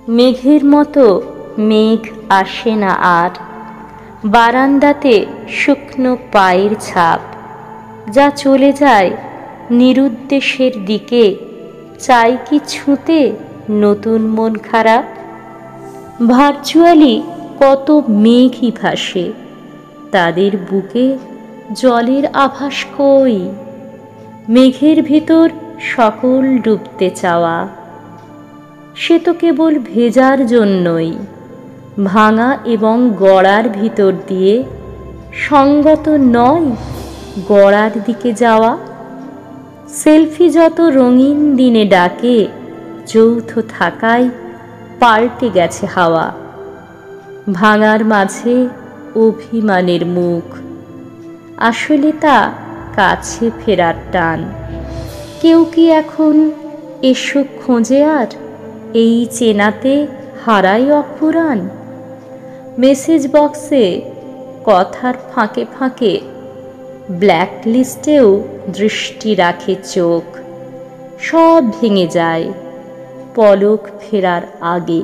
মেঘের মতো মেঘ আসে না আর, বারান্দাতে শুকনো পায়ের ছাপ, যা চলে যায় নিরুদ্দেশের দিকে। চাই কি ছুঁতে নতুন মন খারাপ? ভার্চুয়ালি কত মেঘই ভাসে, তাদের বুকে জলের আভাস কই? মেঘের ভিতর সকল ডুবতে চাওয়া, সে তো কেবল ভেজার জন্যই। ভাঙা এবং গড়ার ভিতর দিয়ে সঙ্গত নয় গড়ার দিকে যাওয়া। সেলফি যত রঙিন দিনে ডাকে, যৌথ থাকায় পাল্টে গেছে হাওয়া। ভাঙার মাঝে অভিমানের মুখ, আসলে তা কাছে ফেরার টান। কেউ কি এখন এসো খোঁজে আর, এই চেনাতে হারাই অফুরান? মেসেজ বক্সে কথার ফাঁকে ফাঁকে, ব্ল্যাক লিস্টেও দৃষ্টি রাখে চোখ। সব ভেঙে যায় পলক ফেরার আগে,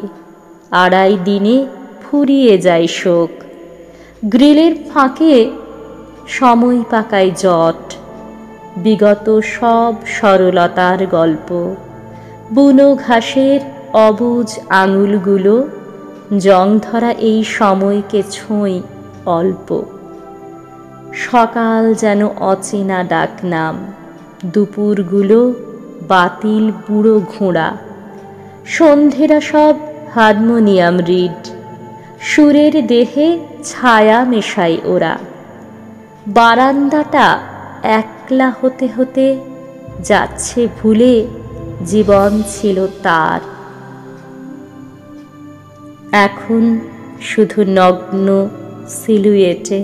আড়াই দিনে ফুরিয়ে যায় শোক। গ্রিলের ফাঁকে সময় পাকায় জট, বিগত সব সরলতার গল্প। বুনো ঘাসের অবুঝ আঙুলগুলো জং ধরা এই সময়কে ছোঁয় অল্প। সকাল যেন অচেনা ডাকনাম, দুপুরগুলো বাতিল বুড়ো ঘোড়া। সন্ধেরা সব হারমোনিয়াম রিড, সুরের দেহে ছায়া মেশায় ওরা। বারান্দাটা একলা হতে হতে যাচ্ছে ভুলে জীবন ছিল তার। এখন শুধু নগ্ন সিলুয়েটে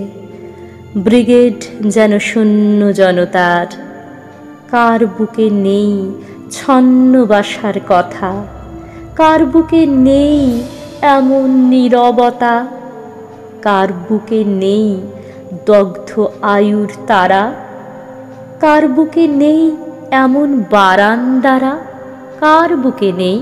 ব্রিগেড যেন শূন্য জনতার। কার বুকে নেই ছন্ন বাসার কথা, কার বুকে নেই এমন নীরবতা, কার বুকে নেই দগ্ধ আয়ুর তারা, কার বুকে নেই এমন বারান্দারা, কার বুকে নেই